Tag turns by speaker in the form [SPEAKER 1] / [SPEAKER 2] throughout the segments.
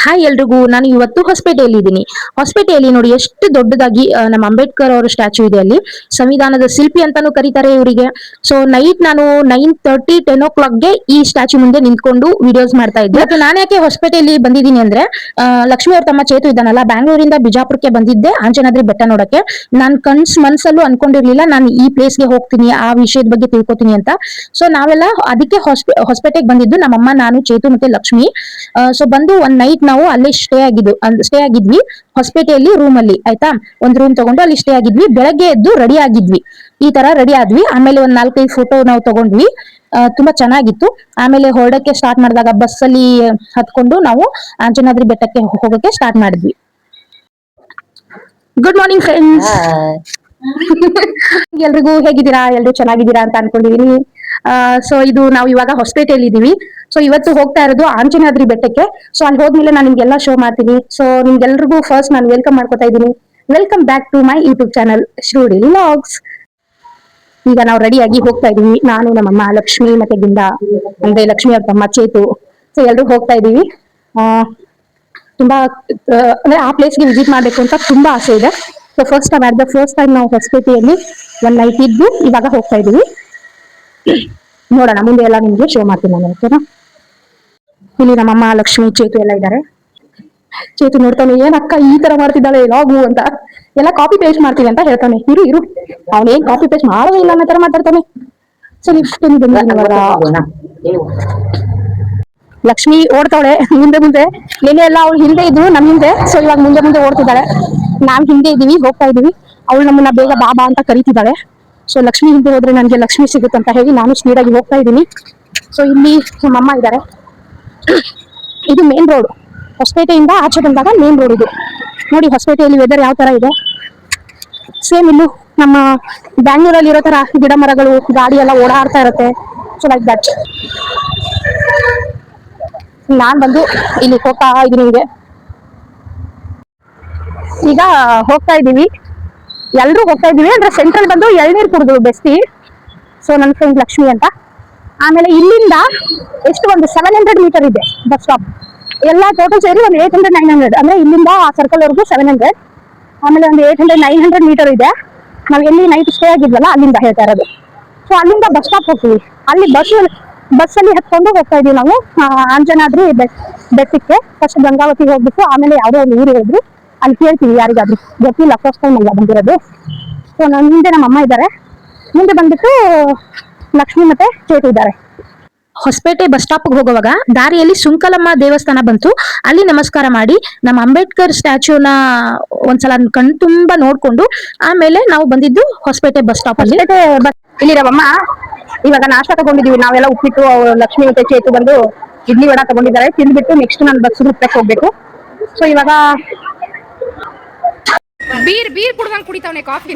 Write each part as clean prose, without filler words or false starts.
[SPEAKER 1] Hi ಎಲ್ರಿಗೂ, ನಾನು ಇವತ್ತು ಹೊಸಪೇಟೆಯಲ್ಲಿ ಇದ್ದೀನಿ. ಹೊಸಪೇಟೆಯಲ್ಲಿ ನೋಡಿ ಎಷ್ಟು ದೊಡ್ಡದಾಗಿ ನಮ್ಮ ಅಂಬೇಡ್ಕರ್ ಅವರ ಸ್ಟ್ಯಾಚು ಇದೆ. ಅಲ್ಲಿ ಸಂವಿಧಾನದ ಶಿಲ್ಪಿ ಅಂತಾನೂ ಕರೀತಾರೆ ಇವರಿಗೆ. ಸೊ ನೈಟ್ ನಾನು 9:30 10 o'clockಗೆ ಈ ಸ್ಟ್ಯಾಚು ಮುಂದೆ ನಿಂತ್ಕೊಂಡು ವಿಡಿಯೋಸ್ ಮಾಡ್ತಾ ಇದ್ದೆ. ಮತ್ತು ನಾನು ಯಾಕೆ ಹೊಸಪೇಟೆಯಲ್ಲಿ ಬಂದಿದ್ದೀನಿ ಅಂದ್ರೆ ಲಕ್ಷ್ಮಿ ಅವ್ರ ತಮ್ಮ ಚೇತು ಇದ್ದಾನಲ್ಲ, ಬ್ಯಾಂಗ್ಳೂರಿಂದ ಬಿಜಾಪುರಕ್ಕೆ ಬಂದಿದ್ದೆ ಆಂಜನಾದ್ರಿ ಬೆಟ್ಟ ನೋಡಕ್ಕೆ. ನಾನು ಮನ್ಸಲ್ಲೂ ಅನ್ಕೊಂಡಿರ್ಲಿಲ್ಲ ನಾನು ಈ ಪ್ಲೇಸ್ಗೆ ಹೋಗ್ತೀನಿ, ಆ ವಿಷಯದ ಬಗ್ಗೆ ತಿಳ್ಕೊತೀನಿ ಅಂತ. ಸೊ ನಾವೆಲ್ಲ ಅದಕ್ಕೆ ಹೊಸಪೇಟೆಗೆ ಬಂದಿದ್ದು, ನಮ್ಮಮ್ಮ, ನಾನು, ಚೇತು ಮತ್ತೆ ಲಕ್ಷ್ಮಿ. ಸೊ ಬಂದು ಒಂದ್ ನೈಟ್ ನಾವು ಅಲ್ಲಿ ಸ್ಟೇ ಆಗಿದ್ವಿ ಹೊಸಪೇಟೆಯಲ್ಲಿ ರೂಮ್ ಅಲ್ಲಿ. ಆಯ್ತಾ, ಒಂದ್ ರೂಮ್ ತಗೊಂಡು ಅಲ್ಲಿ ಸ್ಟೇ ಆಗಿದ್ವಿ. ಬೆಳಗ್ಗೆ ಎದ್ದು ರೆಡಿ ಆಗಿದ್ವಿ, ಈ ತರ ರೆಡಿ ಆದ್ವಿ. ಆಮೇಲೆ ಒಂದ್ 4-5 ಫೋಟೋ ನಾವು ತಗೊಂಡ್ವಿ. ತುಂಬಾ ಚೆನ್ನಾಗಿತ್ತು. ಆಮೇಲೆ ಹೊರಡಕ್ಕೆ ಸ್ಟಾರ್ಟ್ ಮಾಡಿದಾಗ ಬಸ್ ಅಲ್ಲಿ ಹತ್ಕೊಂಡು ನಾವು ಆಂಜನಾದ್ರಿ ಬೆಟ್ಟಕ್ಕೆ ಹೋಗಕ್ಕೆ ಸ್ಟಾರ್ಟ್ ಮಾಡಿದ್ವಿ. Good morning friends. ಎಲ್ರಿಗೂ ಹೇಗಿದ್ದೀರಾ? ಎಲ್ರು ಚೆನ್ನಾಗಿದ್ದೀರಾ ಅಂತ ಅನ್ಕೊಂಡಿದೀನಿ. ಸೊ ಇದು ನಾವು ಇವಾಗ ಹೊಸಪೇಟೆಯಲ್ಲಿ ಇದೀವಿ. ಸೊ ಇವತ್ತು ಹೋಗ್ತಾ ಇರೋದು ಆಂಜನಾದ್ರಿ ಬೆಟ್ಟಕ್ಕೆ. ಸೊ ಅಲ್ಲಿ ಹೋದ್ಮೇಲೆ ನಾನು ನಿಮ್ಗೆಲ್ಲ ಶೋ ಮಾಡ್ತೀನಿ. ಸೊ ನಿಮ್ಗೆಲ್ರಿಗೂ ಫಸ್ಟ್ ನಾನು ವೆಲ್ಕಮ್ ಮಾಡ್ಕೊತಾ ಇದ್ದೀನಿ. Welcome back to my YouTube channel Shrudi vlogs. ಈಗ ನಾವು ರೆಡಿ ಆಗಿ ಹೋಗ್ತಾ ಇದೀವಿ. ನಾನು, ನಮ್ಮಮ್ಮ, ಲಕ್ಷ್ಮಿ ಮತ್ತೆ ಗಿಂದ ಅಂದ್ರೆ ಲಕ್ಷ್ಮಿ ಅವ್ರ ತಮ್ಮ ಚೇತು. ಸೊ ಎಲ್ರು ಹೋಗ್ತಾ ಇದೀವಿ. ತುಂಬಾ ಅಂದ್ರೆ ಆ ಪ್ಲೇಸ್ಗೆ ವಿಸಿಟ್ ಮಾಡ್ಬೇಕು ಅಂತ ತುಂಬಾ ಆಸೆ ಇದೆ. ಸೊ ಫಸ್ಟ್ ಟೈಮ್ ನಾವು ಹೊಸಪೇಟೆಯಲ್ಲಿ ಒಂದ್ ನೈಟ್ ಇದ್ದು ಇವಾಗ ಹೋಗ್ತಾ ಇದೀವಿ. ನೋಡೋಣ, ಮುಂದೆ ಎಲ್ಲ ನಿಮ್ಗೆ ಶೋ ಮಾಡ್ತೀನಿ ನಾನು. ಓಕೆನಾ? ಇಲ್ಲಿ ನಮ್ಮಮ್ಮ, ಲಕ್ಷ್ಮಿ, ಚೇತು ಎಲ್ಲ ಇದ್ದಾರೆ. ಚೇತು ನೋಡ್ತಾನೆ, ಏನಕ್ಕ ಈ ತರ ಮಾಡ್ತಿದ್ದಾಳೆ ಲಾಗು ಅಂತ. ಎಲ್ಲ ಕಾಪಿ ಪೇಸ್ಟ್ ಮಾಡ್ತೀವಿ ಅಂತ ಹೇಳ್ತಾನೆ. ಇರು ಅವನೇನ್ ಕಾಪಿ ಪೇಸ್ಟ್ ಮಾಡೋದೇ ಇಲ್ಲ ಅನ್ನೋ ತರ ಮಾತಾಡ್ತಾನೆ. ಸೊ ಲಕ್ಷ್ಮಿ ಓಡ್ತಾವಳೆ ಮುಂದೆ. ನೆನೆ ಎಲ್ಲ ಅವಳು ಹಿಂದೆ ಇದ್ಲು ನಮ್ ಹಿಂದೆ. ಸೊ ಇವಾಗ ಮುಂದೆ ಓಡ್ತಿದ್ದಾಳೆ. ನಾವ್ ಹಿಂದೆ ಇದೀವಿ, ಹೋಗ್ತಾ ಇದೀವಿ. ಅವಳು ನಮ್ಮನ್ನ ಬೇಗ ಬಾಬಾ ಅಂತ ಕರೀತಿದ್ದಾಳೆ. ಸೊ ಲಕ್ಷ್ಮಿ ಹಿಂದೆ ಹೋದ್ರೆ ನನ್ಗೆ ಲಕ್ಷ್ಮಿ ಸಿಗುತ್ತಂತ ಹೇಳಿ ನಾನು ಸ್ಪೀಡ್ ಆಗಿ ಹೋಗ್ತಾ ಇದ್ದೀನಿ. ಸೊ ಇಲ್ಲಿ ನಮ್ಮಮ್ಮ ಇದ್ದಾರೆ. ಇದು ಮೇನ್ ರೋಡ್, ಹೊಸಪೇಟೆಯಿಂದ ಆಚೆ ಬಂದಾಗ ಮೇನ್ ರೋಡ್ ಇದು. ನೋಡಿ ಹೊಸಪೇಟೆಯಲ್ಲಿ ವೆದರ್ ಯಾವ ತರ ಇದೆ. ಸೇಮ್ ಇಲ್ಲೂ ನಮ್ಮ ಬ್ಯಾಂಗ್ಳೂರಲ್ಲಿ ಇರೋ ತರ ಗಿಡ ಮರಗಳು, ಗಾಡಿ ಎಲ್ಲ ಓಡಾಡ್ತಾ ಇರುತ್ತೆ. So like that. ನಾನ್ ಬಂದು ಇಲ್ಲಿ ಹೋಗ್ತಾ ಇದೀನಿ. ಈಗ ಹೋಗ್ತಾ ಇದೀವಿ, ಎಲ್ರು ಹೋಗ್ತಾ ಇದೀವಿ. ಅಂದ್ರೆ ಸೆಂಟ್ರಲ್ ಬಂದು ಎಳ್ನೀರ್ ಕುಡಿದು ಬೆಸ್ತಿ. ಸೊ ನನ್ನ ಫ್ರೆಂಡ್ ಲಕ್ಷ್ಮಿ ಅಂತ. ಆಮೇಲೆ ಇಲ್ಲಿಂದ ಎಷ್ಟು ಒಂದು 700 ಮೀಟರ್ ಇದೆ ಬಸ್ ಸ್ಟಾಪ್. ಎಲ್ಲ ಟೋಟಲ್ ಸೇರಿ ಒಂದು 800-900, ಅಂದ್ರೆ ಇಲ್ಲಿಂದ ಆ ಸರ್ಕಲ್ ವರೆಗೂ 700. ಆಮೇಲೆ ಒಂದು 800-900 ಮೀಟರ್ ಇದೆ. ನಾವ್ ಎಲ್ಲಿ ನೈಟ್ ಸ್ಟೇ ಆಗಿದ್ವಲ್ಲ ಅಲ್ಲಿಂದ ಹೇಳ್ತಾ ಇರೋದು. ಸೊ ಅಲ್ಲಿಂದ ಬಸ್ ಸ್ಟಾಪ್ ಹೋಗ್ತೀವಿ. ಅಲ್ಲಿ ಬಸ್ಸಲ್ಲಿ ಹತ್ಕೊಂಡು ಹೋಗ್ತಾ ಇದೀವಿ ನಾವು ಆಂಜನಾದ್ರಿ ಬೆಟ್ಟಕ್ಕೆ. ಫಸ್ಟ್ ಗಂಗಾವತಿಗೆ ಹೋಗ್ಬಿಟ್ಟು ಆಮೇಲೆ ಯಾವುದೋ ಒಂದು ಊರು ಹೇಳಿದ್ರು, ಅಲ್ಲಿ ಕೇಳ್ತೀವಿ ಯಾರಿಗಾದ್ರು, ಗೊತ್ತಿಲ್ಲ, ಫಸ್ಟ್ ಟೈಮ್ ಅಲ್ಲ ಬಂದಿರೋದು. ಸೊ ನನ್ನ ಹಿಂದೆ ನಮ್ಮ ಅಮ್ಮ ಇದ್ದಾರೆ, ಮುಂದೆ ಬಂದ್ಬಿಟ್ಟು ಲಕ್ಷ್ಮಿ ಮತ್ತೆ ಚೇತು ಇದ್ದಾರೆ. ಹೊಸಪೇಟೆ ಬಸ್ ಸ್ಟಾಪ್ ಹೋಗುವಾಗ ದಾರಿಯಲ್ಲಿ ಸುಂಕಲಮ್ಮ ದೇವಸ್ಥಾನ ಬಂತು. ಅಲ್ಲಿ ನಮಸ್ಕಾರ ಮಾಡಿ ನಮ್ಮ ಅಂಬೇಡ್ಕರ್ ಸ್ಟ್ಯಾಚ್ಯೂನ ಒಂದ್ಸಲ ಕಣ್ ತುಂಬಾ ನೋಡ್ಕೊಂಡು ಆಮೇಲೆ ನಾವು ಬಂದಿದ್ದು ಹೊಸಪೇಟೆ ಬಸ್ ಸ್ಟಾಪ್ ಅಲ್ಲಿ. ಇಲ್ಲಿ ನಮ್ಮಮ್ಮ ಇವಾಗ ನಾಷ್ಟ ತಗೊಂಡಿದೀವಿ ನಾವೆಲ್ಲ, ಉಪ್ಪಿಟ್ಟು. ಲಕ್ಷ್ಮಿ ಮತ್ತೆ ಚೇತು ಬಂದು ಇಡ್ಲಿ ವಡ ತಗೊಂಡಿದ್ದಾರೆ. ತಿಂದ್ಬಿಟ್ಟು ನೆಕ್ಸ್ಟ್ ನಾನು ಬಸ್ ರೂಪಕ್ಕೆ ಹೋಗ್ಬೇಕು. ಸೊ ಇವಾಗ
[SPEAKER 2] ಬೀರ್ ಕುಡ್ದಂಗ್ ಕುಡಿತಾವನೆ ಕಾಫಿ.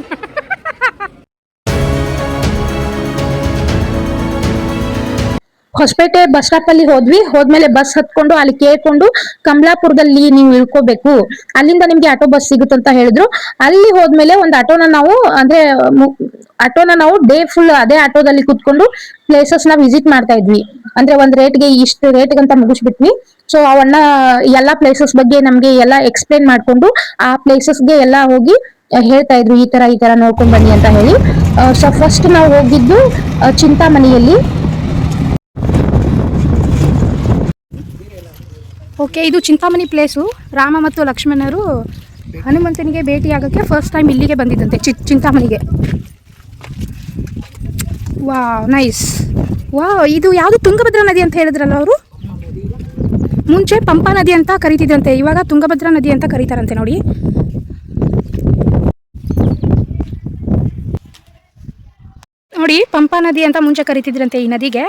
[SPEAKER 1] ಹೊಸಪೇಟೆ ಬಸ್ ಸ್ಟಾಪ್ ಅಲ್ಲಿ ಹೋದ್ಮೇಲೆ ಬಸ್ ಹತ್ಕೊಂಡು ಅಲ್ಲಿ ಕೇಳ್ಕೊಂಡು ಕಮಲಾಪುರದಲ್ಲಿ ನೀವು ಇಳ್ಕೋಬೇಕು, ಅಲ್ಲಿಂದ ನಿಮ್ಗೆ ಆಟೋ ಬಸ್ ಸಿಗುತ್ತಂತ ಹೇಳಿದ್ರು. ಅಲ್ಲಿ ಹೋದ್ಮೇಲೆ ಒಂದು ಆಟೋನ ನಾವು ಡೇ ಫುಲ್ ಅದೇ ಆಟೋದಲ್ಲಿ ಕುತ್ಕೊಂಡು ಪ್ಲೇಸಸ್ ನ ವಿಸಿಟ್ ಮಾಡ್ತಾ ಇದ್ವಿ. ಅಂದ್ರೆ ಒಂದ್ ರೇಟ್ಗೆ ಇಷ್ಟು ರೇಟ್ಗೆ ಅಂತ ಮುಗಿಸ್ಬಿಟ್ವಿ. ಸೊ ಅವನ್ನ ಎಲ್ಲಾ ಪ್ಲೇಸಸ್ ಬಗ್ಗೆ ನಮ್ಗೆ ಎಲ್ಲ ಎಕ್ಸ್ಪ್ಲೇನ್ ಮಾಡ್ಕೊಂಡು ಆ ಪ್ಲೇಸಸ್ಗೆ ಎಲ್ಲ ಹೋಗಿ ಹೇಳ್ತಾ ಇದ್ರು, ಈ ತರ ನೋಡ್ಕೊಂಡ್ ಬನ್ನಿ ಅಂತ ಹೇಳಿ. ಸೊ ಫಸ್ಟ್ ನಾವು ಹೋಗಿದ್ದು ಚಿಂತಾಮಣಿಯಲ್ಲಿ.
[SPEAKER 2] ಓಕೆ, ಇದು ಚಿಂತಾಮಣಿ ಪ್ಲೇಸು. ರಾಮ ಮತ್ತು ಲಕ್ಷ್ಮಣರು ಹನುಮಂತನಿಗೆ ಭೇಟಿಯಾಗಕ್ಕೆ ಫಸ್ಟ್ ಟೈಮ್ ಇಲ್ಲಿಗೆ ಬಂದಿದ್ದಂತೆ, ಚಿಂತಾಮಣಿಗೆ. Wow, nice. ವಾವ್, ಇದು ಯಾವುದು ತುಂಗಭದ್ರಾ ನದಿ ಅಂತ ಹೇಳಿದ್ರಲ್ಲ ಅವರು. ಮುಂಚೆ ಪಂಪಾ ನದಿ ಅಂತ ಕರೀತಿದ್ರಂತೆ, ಇವಾಗ ತುಂಗಭದ್ರಾ ನದಿ ಅಂತ ಕರೀತಾರಂತೆ. ನೋಡಿ ಪಂಪಾ ನದಿ ಅಂತ ಮುಂಚೆ ಕರೀತಿದ್ರಂತೆ ಈ ನದಿಗೆ.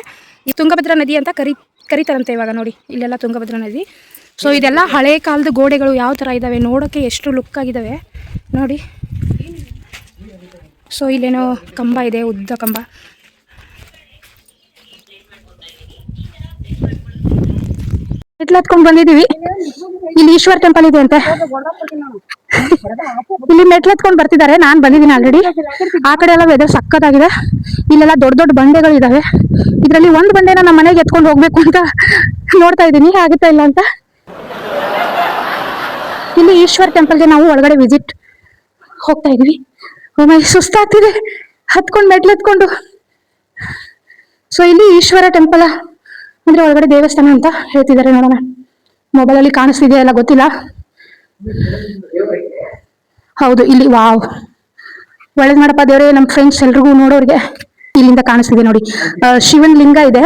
[SPEAKER 2] ಈ ತುಂಗಭದ್ರಾ ನದಿ ಅಂತ ಕರೀತಾರಂತೆ ಇವಾಗ. ನೋಡಿ ಇಲ್ಲೆಲ್ಲ ತುಂಗಭದ್ರಾ ನದಿ. ಸೊ ಇದೆಲ್ಲ ಹಳೆ ಕಾಲದ ಗೋಡೆಗಳು ಯಾವ ಥರ ಇದ್ದಾವೆ ನೋಡೋಕ್ಕೆ, ಎಷ್ಟು ಲುಕ್ ಆಗಿದ್ದಾವೆ ನೋಡಿ. ಸೊ ಇಲ್ಲೇನೋ ಕಂಬ ಇದೆ, ಉದ್ದ ಕಂಬ.
[SPEAKER 1] ಮೆಟ್ಲತ್ಕೊಂಡ್ ಬಂದಿದೀವಿ. ಇಲ್ಲಿ ಈಶ್ವರ್ ಟೆಂಪಲ್ ಇದೆ ಅಂತೆ. ಇಲ್ಲಿ ಮೆಟ್ಲತ್ಕೊಂಡ್ ಬರ್ತಿದ್ದಾರೆ. ನಾನ್ ಬಂದಿದ್ದೀನಿ ಆಲ್ರೆಡಿ. ಆ ಕಡೆ ಎಲ್ಲ ವೆದರ್ ಸಕ್ಕತ್ತಾಗಿದೆ. ಇಲ್ಲೆಲ್ಲ ದೊಡ್ಡ ಬಂಡೆಗಳು ಇದಾವೆ. ಇದ್ರಲ್ಲಿ ಒಂದ್ ಬಂಡೆನ ನಮ್ಮ ಮನೆಗೆ ಎತ್ಕೊಂಡು ಹೋಗ್ಬೇಕು ಅಂತ ನೋಡ್ತಾ ಇದ್ದೀನಿ, ಆಗುತ್ತಾ ಇಲ್ಲ ಅಂತ. ಇಲ್ಲಿ ಈಶ್ವರ್ ಟೆಂಪಲ್ಗೆ ನಾವು ಒಳಗಡೆ ವಿಸಿಟ್ ಹೋಗ್ತಾ ಇದೀವಿ. ಒಮ್ಮೆ ಸುಸ್ತಾಗ್ತಿದೆ ಹತ್ಕೊಂಡು ಮೆಟ್ಲು ಹತ್ಕೊಂಡು. ಸೊ ಇಲ್ಲಿ ಈಶ್ವರ ಟೆಂಪಲ್ ಅಂದ್ರೆ ಒಳಗಡೆ ದೇವಸ್ಥಾನ ಅಂತ ಹೇಳ್ತಿದ್ದಾರೆ. ನೋಡೋಣ, ಮೊಬೈಲ್ ಅಲ್ಲಿ ಕಾಣಿಸ್ತಿದೆಯಾ ಎಲ್ಲ ಗೊತ್ತಿಲ್ಲ. ಹೌದು, ಇಲ್ಲಿ ವಾವ್, ಒಳ್ಳೇದ್ ಮಾಡಪ್ಪ ದೇವ್ರೆ. ನಮ್ಮ ಫ್ರೆಂಡ್ಸ್ ಎಲ್ರಿಗೂ ನೋಡೋರಿಗೆ ಇಲ್ಲಿಂದ ಕಾಣಿಸ್ತಿದೆ ನೋಡಿ. ಶಿವನ್ ಲಿಂಗ ಇದೆ,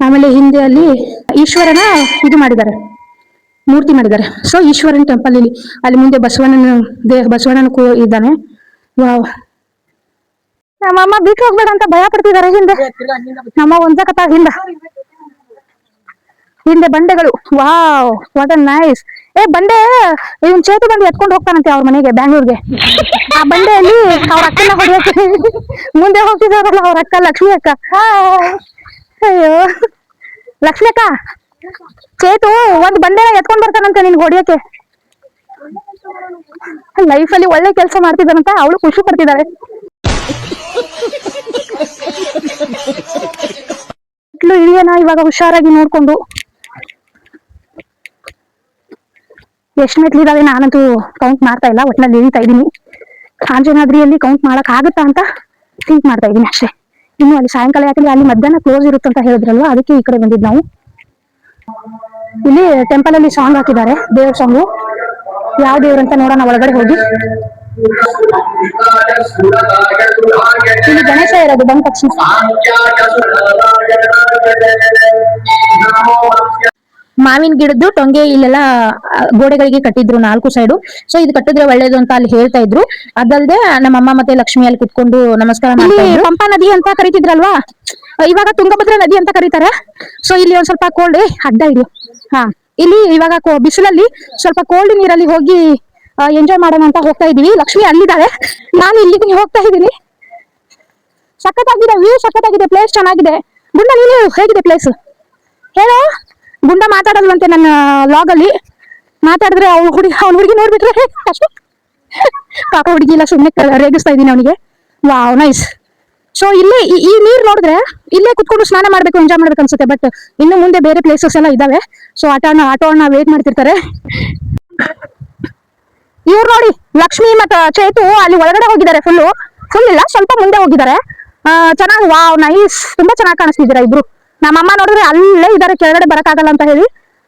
[SPEAKER 1] ಆಮೇಲೆ ಹಿಂದೆ ಅಲ್ಲಿ ಈಶ್ವರನ ಇದು ಮಾಡಿದ್ದಾರೆ, ಮೂರ್ತಿ ಮಾಡಿದ್ದಾರೆ. ಸೊ ಈಶ್ವರನ್ ಟೆಂಪಲ್ ಇಲ್ಲಿ. ಅಲ್ಲಿ ಮುಂದೆ ಬಸವಣ್ಣನ ಇದ್ದಾನೆ. ವಾವ್, ನಮ್ಮಮ್ಮ ಬಿಟ್ಟು ಹೋಗ್ಬೇಡ ಅಂತ ಭಯ ಪಡ್ತಿದ್ದಾರೆ. ಹಿಂದೆ ನಮ್ಮ ಒಂದ್ಸಕತ್ತ ಹಿಂದೆ ಬಂಡೆಗಳು. Wow, what a nice. ಬಂಡೆ ಇವನ್ ಚೇತು ಬಂದು ಎತ್ಕೊಂಡು ಹೋಗ್ತಾನಂತೆ ಅವ್ರ ಮನೆಗೆ, ಬ್ಯಾಂಗ್ಳೂರ್ಗೆ. ಆ ಬಂಡೆಯಲ್ಲಿ ಅವ್ರ ಅಕ್ಕನ ಹೊಡೆಯಕ್ಕೆ ಮುಂದೆ ಹೋಗ್ತಿದಾರಲ್ಲ ಅವ್ರ ಅಕ್ಕ ಲಕ್ಷ್ಮಿ ಅಕ್ಕ. ಅಯ್ಯೋ ಲಕ್ಷ್ಮಿ ಅಕ್ಕ, ಚೇತು ಒಂದ್ ಬಂಡೆನ ಎತ್ಕೊಂಡ್ ಬರ್ತಾನಂತೆ ನಿನ್ಗೆ ಹೊಡಿಯಕ್ಕೆ. ಲೈಫಲ್ಲಿ ಒಳ್ಳೆ ಕೆಲಸ ಮಾಡ್ತಿದ್ದಾನಂತ ಅವಳು ಖುಷಿ ಪಡ್ತಿದ್ದಾಳೆ. ಇಳಿಯೋಣ ಇವಾಗ ಹುಷಾರಾಗಿ ನೋಡ್ಕೊಂಡು. ಎಷ್ಟು ಮೆಟ್ಲಿದಾವೆ ನಾನಂತೂ ಕೌಂಟ್ ಮಾಡ್ತಾ ಇಲ್ಲ, ಒಟ್ಟಿನಲ್ಲಿ ಇಳಿತಾ ಇದ್ದೀನಿ. ಆಂಜನಾದ್ರಿಯಲ್ಲಿ ಕೌಂಟ್ ಮಾಡಕ್ ಆಗುತ್ತಾ ಅಂತ ಥಿಂಕ್ ಮಾಡ್ತಾ ಇದೀನಿ ಅಷ್ಟೇ. ಇನ್ನು ಅಲ್ಲಿ ಸಾಯಂಕಾಲ, ಯಾಕಂದ್ರೆ ಅಲ್ಲಿ ಮಧ್ಯಾಹ್ನ ಕ್ಲೋಸ್ ಇರುತ್ತಂತ ಹೇಳಿದ್ರಲ್ವಾ, ಅದಕ್ಕೆ ಈ ಕಡೆ ಬಂದಿದ್ ನಾವು. ಇಲ್ಲಿ ಟೆಂಪಲ್ ಅಲ್ಲಿ ಸಾಂಗ್ ಹಾಕಿದ್ದಾರೆ, ದೇವ್ರ ಸಾಂಗು. ಯಾವ ದೇವ್ರ ಅಂತ ನೋಡೋಣ ಒಳಗಡೆ ಹೋಗಿ. ಇಲ್ಲಿ ಗಣೇಶ ಇರೋದು ಬಂದ ತಕ್ಷಣ. ಮಾವಿನ ಗಿಡದ್ದು ಟೊಂಗೆ ಇಲ್ಲೆಲ್ಲ ಗೋಡೆಗಳಿಗೆ ಕಟ್ಟಿದ್ರು 4 ಸೈಡು. ಸೊ ಇದು ಕಟ್ಟಿದ್ರೆ ಒಳ್ಳೇದು ಅಂತ ಅಲ್ಲಿ ಹೇಳ್ತಾ ಇದ್ರು. ಅದಲ್ಲದೆ ನಮ್ಮಮ್ಮ ಮತ್ತೆ ಲಕ್ಷ್ಮಿ ಅಲ್ಲಿ ಕುತ್ಕೊಂಡು ನಮಸ್ಕಾರ ಮಾಡ್ತಾ ಇದ್ರು. ಪಂಪಾ ನದಿ ಅಂತ ಕರಿತಿದ್ರಲ್ವಾ, ಇವಾಗ ತುಂಗಭದ್ರಾ ನದಿ ಅಂತ ಕರೀತಾರೆ. ಸೊ ಇಲ್ಲಿ ಒಂದ್ ಸ್ವಲ್ಪ ಕೋಲ್ಡ್ ಅಡ್ಡ ಇದು. ಇಲ್ಲಿ ಇವಾಗ ಬಿಸಿಲಲ್ಲಿ ಸ್ವಲ್ಪ ಕೋಲ್ಡ್ ನೀರಲ್ಲಿ ಹೋಗಿ ಎಂಜಾಯ್ ಮಾಡೋಣ ಅಂತ ಹೋಗ್ತಾ ಇದೀವಿ. ಲಕ್ಷ್ಮಿ ಅಲ್ಲಿದ್ದಾಳೆ, ನಾನು ಇಲ್ಲಿಗೆ ಹೋಗ್ತಾ ಇದ್ದೀನಿ. ಸಖತ್ತಾಗಿದೆ ವ್ಯೂ, ಸಖತ್ತಾಗಿದೆ, ಪ್ಲೇಸ್ ಚೆನ್ನಾಗಿದೆ. ಗುಂಡ, ನೀನು ಹೇಗಿದೆ ಪ್ಲೇಸ್ ಹೇಳು. ಗುಂಡ ಮಾತಾಡಲ್ವಂತೆ ನನ್ನ ಲಾಗ್ ಅಲ್ಲಿ. ಮಾತಾಡಿದ್ರೆ ಅವ್ನ ಹುಡುಗಿ ನೋಡ್ಬಿಟ್ರೆ ಅಷ್ಟೇ. ಪಾಪ ಹುಡುಗಿ ಇಲ್ಲ, ಸುಮ್ಮನೆ ರೇಗಿಸ್ತಾ ಇದೀನಿ ಅವನಿಗೆ. Wow, nice. ಸೊ ಇಲ್ಲಿ ಈ ನೀರ್ ನೋಡಿದ್ರೆ ಇಲ್ಲೇ ಕುತ್ಕೊಂಡು ಸ್ನಾನ ಮಾಡ್ಬೇಕು, ಎಂಜಾಯ್ ಮಾಡ್ಬೇಕು ಅನ್ಸುತ್ತೆ. ಬಟ್ ಇನ್ನು ಮುಂದೆ ಬೇರೆ ಪ್ಲೇಸಸ್ ಎಲ್ಲ ಇದಾವೆ. ಸೊ ಆಟೋ ವೇಟ್ ಮಾಡ್ತಿರ್ತಾರೆ. ಇವ್ರು ನೋಡಿ, ಲಕ್ಷ್ಮಿ ಮತ್ತ ಚೇತು ಅಲ್ಲಿ ಒಳಗಡೆ ಹೋಗಿದ್ದಾರೆ. ಫುಲ್ ಇಲ್ಲ, ಸ್ವಲ್ಪ ಮುಂದೆ ಹೋಗಿದ್ದಾರೆ. ಚೆನ್ನಾಗಿ, ವಾವ್ ನೈಸ್, ತುಂಬಾ ಚೆನ್ನಾಗಿ ಕಾಣಿಸ್ತಿದ್ದೀರಾ ಇಬ್ರು. ನಮ್ಮಮ್ಮ ನೋಡಿದ್ರೆ ಅಲ್ಲೇ ಇದಾರೆ, ಕೆಳಗಡೆ ಬರಕ್ಕಾಗಲ್ಲ ಅಂತ ಹೇಳಿ.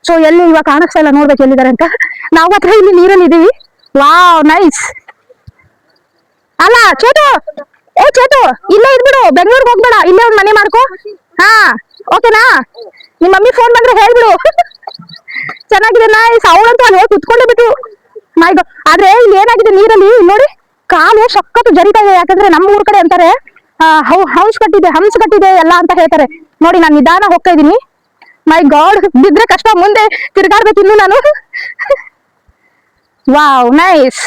[SPEAKER 1] ಸೊ ಎಲ್ಲಿ ಇವಾಗ ಕಾಣಿಸ್ತಾ ಇಲ್ಲ, ನೋಡ್ಬೇಕು ಎಲ್ಲಿದ್ದಾರೆ ಅಂತ. ನಾವು ಮಾತ್ರ ಇಲ್ಲಿ ನೀರಲ್ಲಿ ಇದೀವಿ. Wow nice. ಅಲ್ಲ ಚೇತು, ಚೇತು ಇಲ್ಲೇ ಇದ್ಬಿಡು, ಬೆಂಗಳೂರಿಗೆ ಹೋಗ್ಬೇಡ, ಇಲ್ಲೇ ಒಂದ್ ಮನೆ ಮಾಡ್ಕೋ. ಓಕೆನಾ? ನಿಮ್ಮ ಮಮ್ಮಿ ಫೋನ್ ಬಂದ್ರೆ ಹೇಳ್ಬಿಡು. ಚೆನ್ನಾಗಿದೆ, ನೈಸ್. ಅವಳಂತೂ ಅಲ್ಲಿ ಹೋಗಿ ಕುತ್ಕೊಂಡೇ ಬಿಟ್ಟು ಆದ್ರೆ ಇಲ್ಲಿ ಏನಾಗಿದೆ ನೀರಲ್ಲಿ ನೋಡಿ, ಕಾಲು ಸಖತ್ತು ಜರಿತಾ ಇದೆ. ಯಾಕಂದ್ರೆ ನಮ್ಮ ಊರ್ ಕಡೆ ಅಂತಾರೆ ಹಂಸ್ ಕಟ್ಟಿದೆ ಎಲ್ಲ ಅಂತ ಹೇಳ್ತಾರೆ. ನೋಡಿ, ನಾನು ನಿಧಾನ ಹೋಗ್ತಾ ಇದೀನಿ. ಮೈ ಗಾಡ್, ಬಿದ್ರೆ ಕಷ್ಟ, ಮುಂದೆ ತಿರ್ಗಾಡ್ಬೇಕು ಇನ್ನು ನಾನು. ವಾವ್ ನೈಸ್,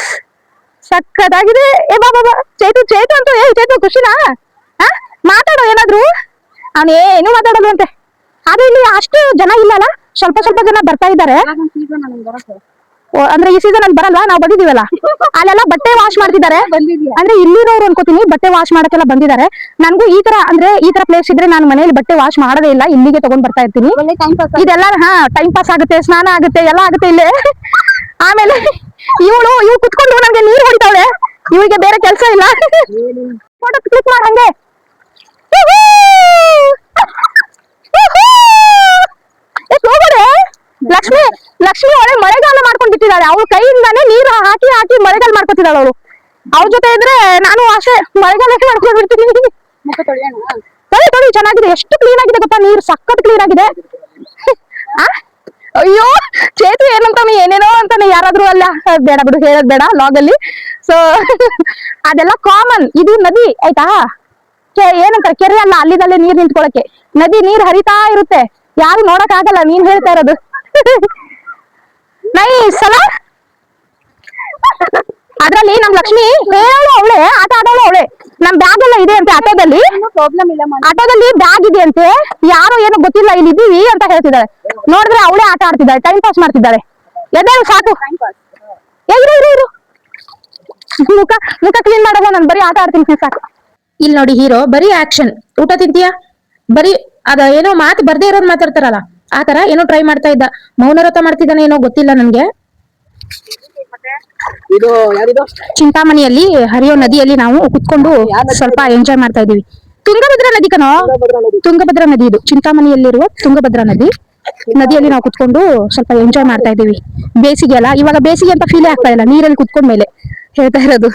[SPEAKER 1] ಸಖತ್ತಾಗಿದೆ. ಬಾಬಾ ಚೇತು ಅಂತೂ ಚೇತು ಖುಷಿನಾ? ಮಾತಾಡೋ ಏನಾದ್ರು. ಅವನೇನು ಮಾತಾಡೋದಂತೆ. ಆದ್ರೆ ಇಲ್ಲಿ ಅಷ್ಟು ಜನ ಇಲ್ಲಲ್ಲ, ಸ್ವಲ್ಪ ಜನ ಬರ್ತಾ ಇದ್ದಾರೆ. ಅಂದ್ರೆ ಈ ಸೀಸನ್ ಅಲ್ಲಿ ಬರಲ್ವಾ, ನಾವು ಬಂದಿದೀವಲ್ಲ. ಅಲ್ಲೆಲ್ಲ ಬಟ್ಟೆ ವಾಶ್ ಮಾಡ್ತಿದ್ದಾರೆ. ಅಂದ್ರೆ ಇಲ್ಲಿರೋರು ಅನ್ಕೋತೀನಿ, ಬಟ್ಟೆ ವಾಶ್ ಮಾಡಕ್ಕೆಲ್ಲ ಬಂದಿದ್ದಾರೆ. ನನ್ಗೂ ಈ ತರ ಪ್ಲೇಸ್ ಇದ್ರೆ ನಾನು ಮನೆಯಲ್ಲಿ ಬಟ್ಟೆ ವಾಶ್ ಮಾಡೋದೇ ಇಲ್ಲ, ಇಲ್ಲಿಗೆ ತಗೊಂಡ್ ಬರ್ತಾ ಇರ್ತೀನಿ. ಇದೆಲ್ಲ ಟೈಮ್ ಪಾಸ್ ಆಗುತ್ತೆ, ಸ್ನಾನ ಆಗುತ್ತೆ, ಎಲ್ಲ ಆಗುತ್ತೆ ಇಲ್ಲೇ. ಆಮೇಲೆ ಇವಳು ಕುತ್ಕೊಂಡು ನಮ್ಗೆ ನೀರ್ ಹೊಡಿತಾವಳೆ. ಇವಳಿಗೆ ಬೇರೆ ಕೆಲಸ ಇಲ್ಲ. ಫೋಟೋ ಕ್ಲಿಕ್ ಮಾಡ ಹಂಗೆ. ಲಕ್ಷ್ಮಿ ಒಳಗೆ ಮಳೆಗಾಲ ಮಾಡ್ಕೊಂಡ್ ಬಿಟ್ಟಿದ್ದಾಳೆ. ಅವಳು ಕೈಯಿಂದಾನೆ ನೀರು ಹಾಕಿ ಮಳೆಗಾಲ ಮಾಡ್ಕೊತಿದ್ದಾಳೆ ಅವಳು. ಅವ್ರ ಜೊತೆ ಇದ್ರೆ ನಾನು ಅಷ್ಟೇ ಮಳೆಗಾಲ ಮಾಡ್ಕೊಂಡ್ ಬಿಡ್ತೀನಿ. ತೊಳಿ ಚೆನ್ನಾಗಿದೆ, ಎಷ್ಟು ಕ್ಲೀನ್ ಆಗಿದೆ ಗೊತ್ತಾ, ನೀರು ಸಖತ್ ಕ್ಲೀನ್ ಆಗಿದೆ. ಅಯ್ಯೋ ಚೇತು ಏನಂತಾನೆ, ಏನೇನೋ ಅಂತಾನೆ. ಯಾರಾದ್ರೂ ಅಲ್ಲ, ಬೇಡ ಬಿಡು, ಹೇಳೋದ್ ಬೇಡ ಲಾಗ್ ಅಲ್ಲಿ. ಸೊ ಅದೆಲ್ಲ ಕಾಮನ್. ಇದು ನದಿ ಆಯ್ತಾ, ಏನಂತಾರೆ ಕೆರೆ ಅಲ್ಲ, ಅಲ್ಲಿದಲ್ಲೇ ನೀರ್ ನಿಂತ್ಕೊಳಕ್ಕೆ. ನದಿ ನೀರ್ ಹರಿತಾ ಇರುತ್ತೆ, ಯಾರು ನೋಡಕ್ ಆಗಲ್ಲ. ನೀನ್ ಹೇಳ್ತಾ ಇರೋದು ನೈಸ್ ಅಲ್ಲ. ಅದ್ರಲ್ಲಿ ನಮ್ ಲಕ್ಷ್ಮಿ ಹೇಳೋಳು ಅವಳೆ, ಆಟ ಆಡೋಳು ಅವಳೆ. ನಮ್ ಬ್ಯಾಗ್ ಎಲ್ಲ ಇದೆ ಅಂತೆ ಆಟೋದಲ್ಲಿ. ಆಟೋದಲ್ಲಿ ಬ್ಯಾಗ್ ಇದೆ ಅಂತೆ, ಯಾರೋ ಏನೋ ಗೊತ್ತಿಲ್ಲ, ಇಲ್ಲಿ ಇದೀವಿ ಅಂತ ಹೇಳ್ತಿದ್ದಾಳೆ. ನೋಡಿದ್ರೆ ಅವಳೇ ಆಟ ಆಡ್ತಿದ್ದಾಳೆ, ಟೈಮ್ ಪಾಸ್ ಮಾಡ್ತಿದ್ದಾಳೆ. ಎದ್ದೇಳು ಸಾಕು. ಇರು ಮುಖ ಕ್ಲೀನ್ ಮಾಡೋದು, ನಾನು ಬರೀ ಆಟ ಆಡ್ತೀನಿ ಸಾಕು. ಇಲ್ಲಿ ನೋಡಿ ಹೀರೋ ಬರೀ ಆಕ್ಷನ್. ಊಟ ತಿಂತೀಯಾ, ಬರೀ ಏನೋ ಮಾತು ಬರ್ದೇ ಇರೋದು ಮಾತಾಡ್ತಾರಲ್ಲ, ಆತರ ಏನೋ ಟ್ರೈ ಮಾಡ್ತಾ ಇದ್ದ. ಮೌನವ್ರತ ಮಾಡ್ತಿದ್ದಾನೆ ಏನೋ ಗೊತ್ತಿಲ್ಲ ನನ್ಗೆ.
[SPEAKER 3] ಇದು ಯಾರಿದು?
[SPEAKER 1] ಚಿಂತಾಮಣಿಯಲ್ಲಿ ಹರಿಯೋ ನದಿಯಲ್ಲಿ ನಾವು ಕುತ್ಕೊಂಡು ಸ್ವಲ್ಪ ಎಂಜಾಯ್ ಮಾಡ್ತಾ ಇದೀವಿ. ತುಂಗಭದ್ರಾ ನದಿ ಕಣೋ, ತುಂಗಭದ್ರಾ ನದಿ ಇದು. ಚಿಂತಾಮಣಿಯಲ್ಲಿರುವ ತುಂಗಭದ್ರಾ ನದಿಯಲ್ಲಿ ನಾವು ಕುತ್ಕೊಂಡು ಸ್ವಲ್ಪ ಎಂಜಾಯ್ ಮಾಡ್ತಾ ಇದೀವಿ. ಬೇಸಿಗೆ ಅಲ್ಲ, ಇವಾಗ ಬೇಸಿಗೆ ಅಂತ ಫೀಲೇ ಆಗ್ತಾ ಇಲ್ಲ, ನೀರಲ್ಲಿ ಕುತ್ಕೊಂಡ ಮೇಲೆ ಹೇಳ್ತಾ ಇರೋದು.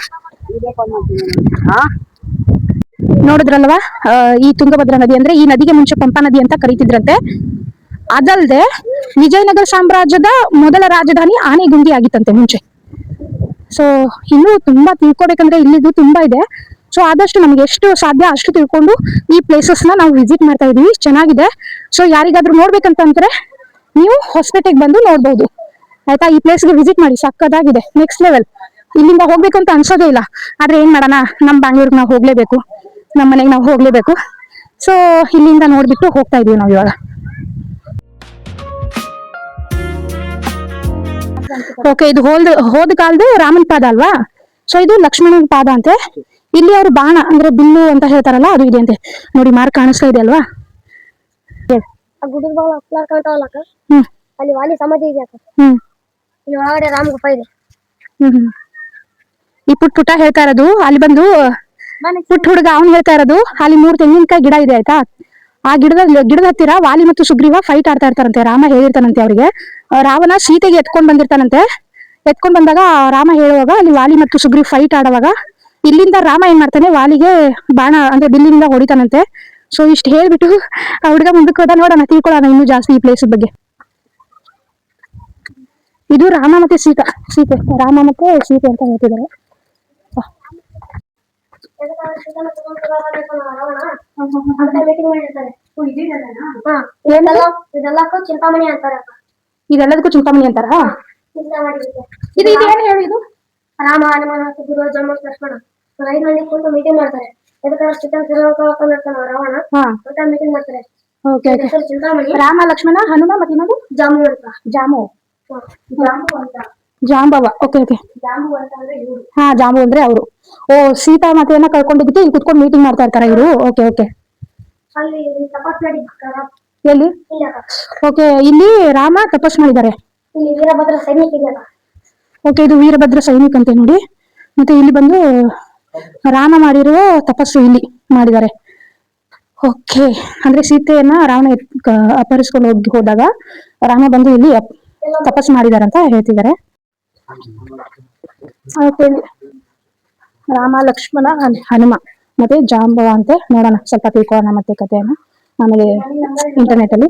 [SPEAKER 1] ನೋಡಿದ್ರಲ್ವಾ, ಈ ತುಂಗಭದ್ರಾ ನದಿ ಅಂದ್ರೆ ಈ ನದಿಗೆ ಮುಂಚೆ ಪಂಪಾ ನದಿ ಅಂತ ಕರೀತಿದ್ರಂತೆ. ಅದಲ್ದೆ ವಿಜಯನಗರ ಸಾಮ್ರಾಜ್ಯದ ಮೊದಲ ರಾಜಧಾನಿ ಆನೆಗುಂದಿ ಆಗಿತ್ತಂತೆ ಮುಂಚೆ. ಸೊ ಇನ್ನು ತುಂಬಾ ತಿಳ್ಕೊಬೇಕಂದ್ರೆ ಇಲ್ಲಿದ್ದು ತುಂಬಾ ಇದೆ. ಸೊ ಆದಷ್ಟು ನಮ್ಗೆ ಎಷ್ಟು ಸಾಧ್ಯ ಅಷ್ಟು ತಿಳ್ಕೊಂಡು ಈ ಪ್ಲೇಸಸ್ ನ ನಾವು ವಿಸಿಟ್ ಮಾಡ್ತಾ ಇದೀವಿ. ಚೆನ್ನಾಗಿದೆ. ಸೊ ಯಾರಿಗಾದ್ರೂ ನೋಡ್ಬೇಕಂತಂದ್ರೆ ನೀವು ಹೊಸಪೇಟೆಗೆ ಬಂದು ನೋಡ್ಬೋದು ಆಯ್ತಾ. ಈ ಪ್ಲೇಸ್ಗೆ ವಿಸಿಟ್ ಮಾಡಿ, ಸಕ್ಕದಾಗಿದೆ, ನೆಕ್ಸ್ಟ್ ಲೆವೆಲ್. ಇಲ್ಲಿಂದ ಹೋಗ್ಬೇಕು ಅಂತ ಅನ್ಸೋದೇ ಇಲ್ಲ. ಆದ್ರೆ ಏನ್ ಮಾಡೋಣ, ನಮ್ ಬ್ಯಾಂಗ್ಳೂರ್ಗೆ ನಾವು ಹೋಗ್ಲೇಬೇಕು, ನಮ್ಮ ಮನೆಗೆ ನಾವು ಹೋಗ್ಲೇಬೇಕು. ಸೊ ಇಲ್ಲಿಂದ ನೋಡ್ಬಿಟ್ಟು ಹೋಗ್ತಾ ಇದೀವಿ ನಾವು ಇವಾಗ. ಓಕೆ, ಇದು ಹೋದ ಕಾಲದ ರಾಮನ್ ಪಾದ ಅಲ್ವಾ. ಸೊ ಇದು ಲಕ್ಷ್ಮಣನ ಪಾದ ಅಂತೆ. ಇಲ್ಲಿ ಅವರು ಬಾಣ ಅಂದ್ರೆ ಬಿಲ್ಲು ಅಂತ ಹೇಳ್ತಾರಲ್ಲ, ಅದು ಇದೆ ಅಂತೆ. ನೋಡಿ, ಮಾರ್ಕ್ ಕಾಣಿಸ್ತಾ ಇದೆ ಅಲ್ವಾ.
[SPEAKER 4] ಗುಡ್ಡದ ಬಾಳ ಕಾಣ್ತಾವಲ್ಲ ಅಕ್ಕ,
[SPEAKER 1] ಹ್ಮ್
[SPEAKER 4] ಅಲ್ಲಿ ವಾಲಿ ಸಮಾಧಿ ಇದೆ ಅಕ್ಕ.
[SPEAKER 1] ಹ್ಮ್
[SPEAKER 4] ಇಲ್ಲಿ ಒಳಗಡೆ ರಾಮ ಗುಫ ಇದೆ.
[SPEAKER 1] ಹ್ಮ್ ಈ ಪುಟ್ಟ ಹೇಳ್ತಾ ಇರೋದು, ಅಲ್ಲಿ ಬಂದು ಪುಟ್ಟ ಹುಡುಗ ಅವ್ನು ಹೇಳ್ತಾ ಇರೋದು, ಅಲ್ಲಿ 3 ತೆಂಗಿನಕಾಯಿ ಗಿಡ ಇದೆ ಆಯ್ತಾ. ಆ ಗಿಡದ ಹತ್ತಿರ ವಾಲಿ ಮತ್ತು ಸುಗ್ರೀವ ಫೈಟ್ ಆಡ್ತಾ ಇರ್ತಾರಂತೆ. ರಾಮ ಹೇಳಿರ್ತಾನಂತೆ ಅವ್ರಿಗೆ, ರಾವಣ ಸೀತೆಗೆ ಎತ್ಕೊಂಡ್ ಬಂದಿರ್ತಾನಂತೆ. ಎತ್ಕೊಂಡ್ ಬಂದಾಗ ರಾಮ ಹೇಳುವಾಗ ಅಲ್ಲಿ ವಾಲಿ ಮತ್ತು ಸುಗ್ರೀವ್ ಫೈಟ್ ಆಡುವಾಗ ಇಲ್ಲಿಂದ ರಾಮ ಏನ್ ಮಾಡ್ತಾನೆ, ವಾಲಿಗೆ ಬಾಣ ಅಂದ್ರೆ ಬಿಲ್ಲಿಂದ ಹೊಡಿತಾನಂತೆ. ಸೊ ಇಷ್ಟು ಹೇಳ್ಬಿಟ್ಟು ಆ ಹುಡುಗ ಮುಂದಕ್ಕೆ ಹೋದ. ನೋಡೋಣ, ತಿಳ್ಕೊಳ್ಳೋಣ ಇನ್ನೂ ಜಾಸ್ತಿ ಈ ಪ್ಲೇಸ್ ಬಗ್ಗೆ. ಇದು ರಾಮ ಮತ್ತೆ ಸೀತೆ ರಾಮ ಮತ್ತೆ ಸೀತೆ ಅಂತ ಹೇಳ್ತಿದ್ದಾರೆ.
[SPEAKER 4] ಇದೆಲ್ಲಕ್ಕೂ ಚಿಂತಾಮಣಿ ಅಂತಾರೆ ಅಕ್ಕ.
[SPEAKER 1] ಇದೆಲ್ಲದಕ್ಕೂ ಚಿಂತಾಮಣಿ ಅಂತಾರ. ಇದು ಏನ್ ಹೇಳಿ, ಇದು
[SPEAKER 4] ರಾಮ, ಹನುಮಾನ, ಗುರು, ಜನ್ಮ, ಲಕ್ಷ್ಮಣ 5 ಮಂದಿ ಕೂತು ಮೀಟಿಂಗ್ ಮಾಡ್ತಾರೆ. ರಾವಣ ಅಂತ ಮೀಟಿಂಗ್ ಮಾಡ್ತಾರೆ.
[SPEAKER 1] ಓಕೆ,
[SPEAKER 4] ಚಿಂತಾಮಣಿ.
[SPEAKER 1] ರಾಮ, ಲಕ್ಷ್ಮಣ, ಹನುಮ ಮತ್ತೆ ಇನ್ನೊಂದು
[SPEAKER 4] ಜಾಮು ಅಂತ.
[SPEAKER 1] ಜಾಮು
[SPEAKER 4] ಅಂತ
[SPEAKER 1] ಜಾಂಬವ. ಓಕೆ ಓಕೆ,
[SPEAKER 4] ಜಾಂಬು ಅಂತ ಅಂದ್ರೆ ಇವ್ರು.
[SPEAKER 1] ಹಾ, ಜಾಂಬು ಅಂದ್ರೆ ಅವರು. ಓ, ಸೀತಾ ಮಾತೆಯನ್ನ ಕಳ್ಕೊಂಡಿದ್ದಕ್ಕೆ ಇಲ್ಲಿ ಕುತ್ಕೊಂಡು ಮೀಟಿಂಗ್ ಮಾಡ್ತಾ ಇರ್ತಾರ ಇವರು. Okay okay.
[SPEAKER 4] ಅಲ್ಲಿ ತಪಸ್ ಮಾಡಿ
[SPEAKER 1] ಎಲ್ಲಿ? ಓಕೆ, ಇಲ್ಲಿ ರಾಮ ತಪಸ್ ಮಾಡಿದ್ದಾರೆ.
[SPEAKER 4] ಇಲ್ಲಿ ವೀರಭದ್ರ ಸೈನಿಕ ಇದೆ.
[SPEAKER 1] ಓಕೆ, ಇದು ವೀರಭದ್ರ ಸೈನಿಕ ಅಂತ ನೋಡಿ. ಮತ್ತೆ ಇಲ್ಲಿ ಬಂದು ರಾಮ ಮಾಡಿರುವ ತಪಸ್ಸು ಇಲ್ಲಿ ಮಾಡಿದ್ದಾರೆ. ಓಕೆ, ಅಂದ್ರೆ ಸೀತೆಯನ್ನ ರಾವಣ ಅಪಹರಿಸ್ಕೊಂಡು ಹೋದಾಗ ರಾಮ ಬಂದು ಇಲ್ಲಿ ತಪಸ್ಸು ಮಾಡಿದಾರೆ ಅಂತ ಹೇಳ್ತಿದ್ದಾರೆ. ರಾಮ, ಲಕ್ಷ್ಮಣ, ಹನುಮ ಮತ್ತೆ ಜಾಂಬವ ಅಂತೆ. ನೋಡೋಣ, ಸ್ವಲ್ಪ ತಿಳ್ಕೊಳ್ಳೋಣ ಮತ್ತೆ ಕಥೆಯನ್ನ ಆಮೇಲೆ ಇಂಟರ್ನೆಟ್ ಅಲ್ಲಿ.